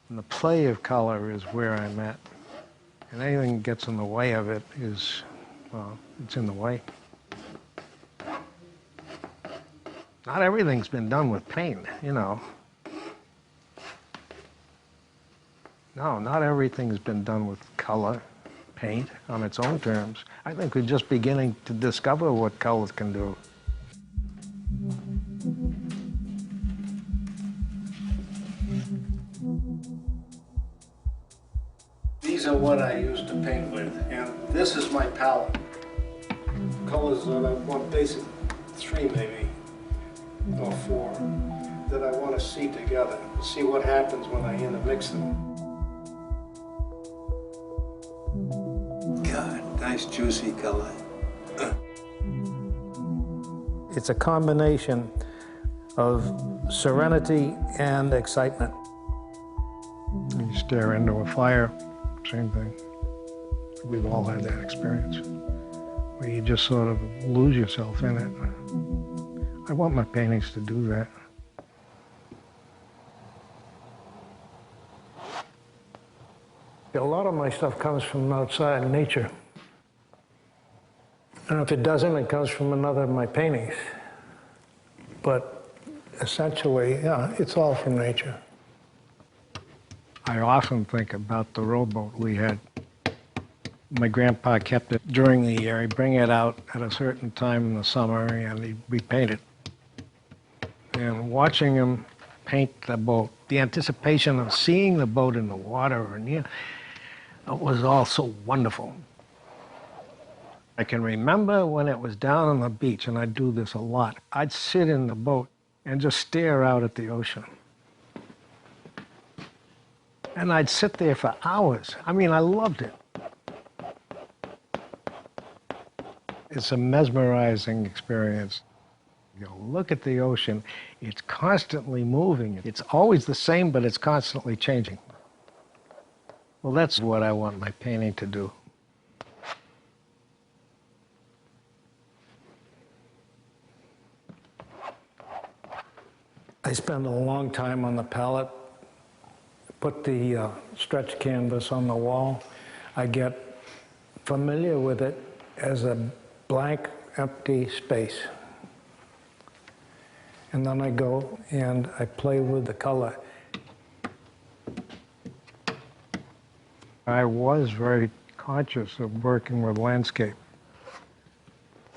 And the play of color is where I'm at. And anything that gets in the way of it is, well, it's in the way. Not everything's been done with paint, you know. No, not everything's been done with color, paint, on its own terms. I think we're just beginning to discover what colors can do. These are what I used to paint with, and this is my palette. Colors that I want, basic 3 maybe, or 4, that I want to see together, see what happens when I intermix them. God, nice juicy color. It's a combination of serenity and excitement. You stare into a fire, same thing. We've all had that experience, where you just sort of lose yourself in it. I want my paintings to do that. A lot of my stuff comes from outside nature. And if it doesn't, it comes from another of my paintings. But essentially, yeah, it's all from nature. I often think about the rowboat we had. My grandpa kept it during the year. He'd bring it out at a certain time in the summer and he'd repaint it. And watching him paint the boat, the anticipation of seeing the boat in the water, and it was all so wonderful. I can remember when it was down on the beach, and I do this a lot. I'd sit in the boat and just stare out at the ocean. And I'd sit there for hours. I mean, I loved it. It's a mesmerizing experience. You know, look at the ocean. It's constantly moving. It's always the same, but it's constantly changing. Well, that's what I want my painting to do. I spend a long time on the palette, put the stretch canvas on the wall. I get familiar with it as a blank, empty space. And then I go and I play with the color. I was very conscious of working with landscape,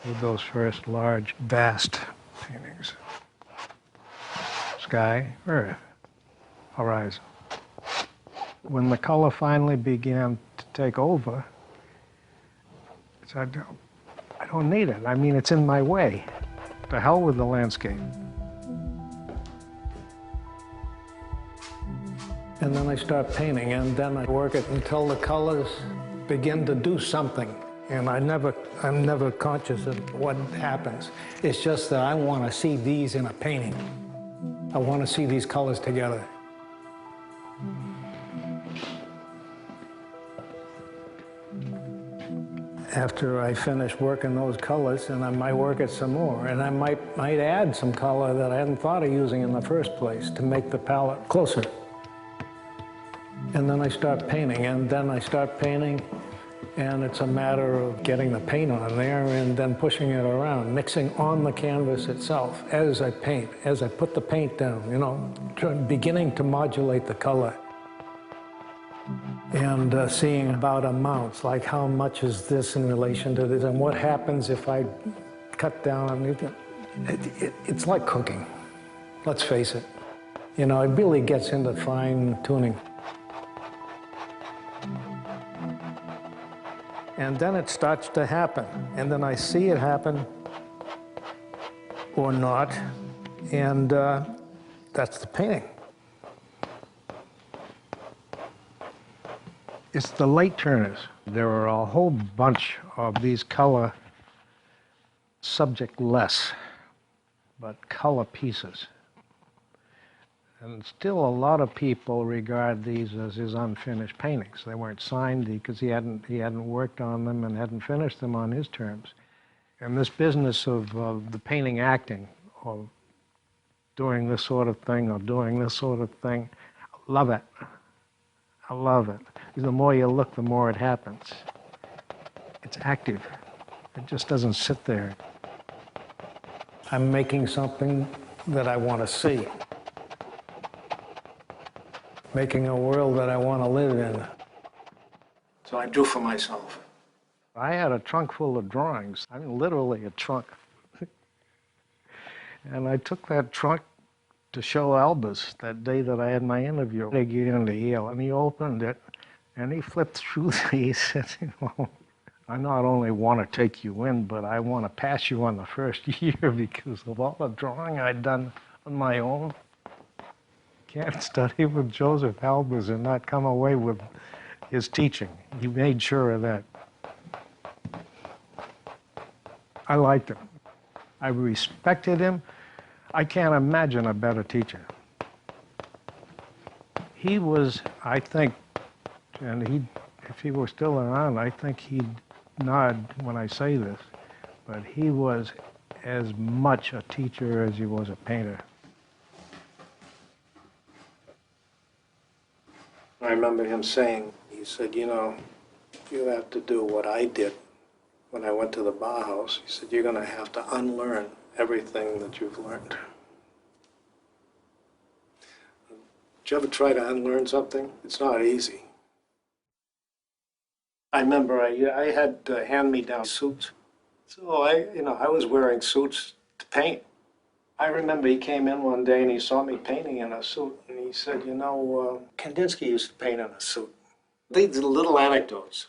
with those first large, vast paintings. Sky, earth, horizon. When the color finally began to take over, I said, I don't need it. I mean, it's in my way. To hell with the landscape. And then I start painting, and then I work it until the colors begin to do something. And I'm never conscious of what happens. It's just that I want to see these in a painting. I want to see these colors together. After I finish working those colors, and I might work it some more, and I might add some color that I hadn't thought of using in the first place to make the palette closer. And then I start painting, and it's a matter of getting the paint on there and then pushing it around, mixing on the canvas itself as I paint, as I put the paint down, you know, beginning to modulate the color. And seeing about amounts, like how much is this in relation to this, and what happens if I cut down. It's like cooking, let's face it. You know, it really gets into fine tuning. And then it starts to happen, and then I see it happen or not, and that's the painting. It's the late turners. There are a whole bunch of these color subject-less, but color pieces. And still a lot of people regard these as his unfinished paintings. They weren't signed because he hadn't worked on them and hadn't finished them on his terms. And this business of the painting acting, or doing this sort of thing or doing this sort of thing, I love it. I love it. The more you look, the more it happens. It's active. It just doesn't sit there. I'm making something that I want to see. Making a world that I want to live in. So I do for myself. I had a trunk full of drawings. I mean, literally a trunk. And I took that trunk to show Albus that day that I had my interview. They get into Yale, and he opened it, and he flipped through it. He said, you know, I not only want to take you in, but I want to pass you on the first year because of all the drawing I'd done on my own. Can't study with Joseph Albus and not come away with his teaching. He made sure of that. I liked him. I respected him. I can't imagine a better teacher. He was, I think, and if he were still around, I think he'd nod when I say this, but he was as much a teacher as he was a painter. I remember him saying, he said, you know, you have to do what I did when I went to the Bauhaus. He said, you're going to have to unlearn everything that you've learned. Did you ever try to unlearn something? It's not easy. I remember I had hand-me-down suits. So I was wearing suits to paint. I remember he came in one day and he saw me painting in a suit, and he said, you know, Kandinsky used to paint in a suit. These are little anecdotes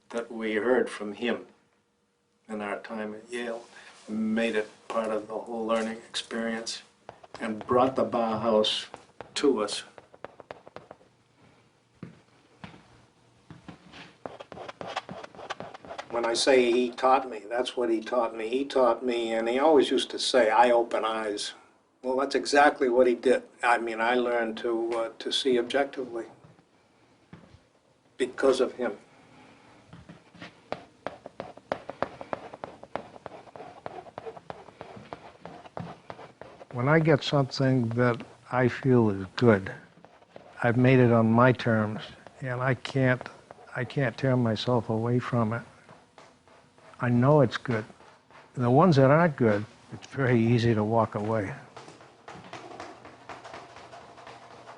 that we heard from him in our time at Yale, made it part of the whole learning experience, and brought the Bauhaus to us. When I say he taught me, that's what he taught me. He taught me, and he always used to say, "I open eyes." Well, that's exactly what he did. I mean, I learned to see objectively because of him. When I get something that I feel is good, I've made it on my terms, and I can't tear myself away from it. I know it's good. The ones that aren't good, it's very easy to walk away.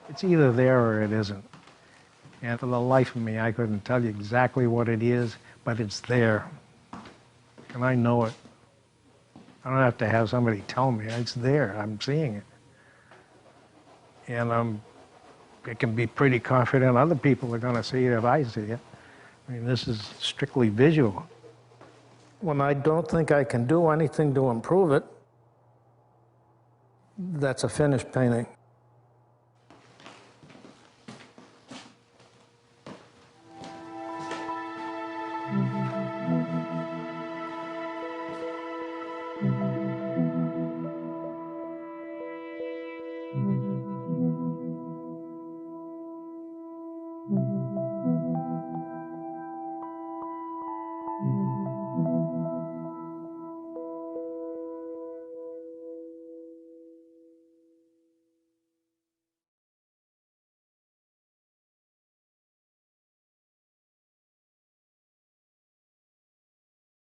It's either there or it isn't. And for the life of me, I couldn't tell you exactly what it is, but it's there. And I know it. I don't have to have somebody tell me. It's there. I'm seeing it. And I can be pretty confident other people are going to see it if I see it. I mean, this is strictly visual. When I don't think I can do anything to improve it, that's a finished painting.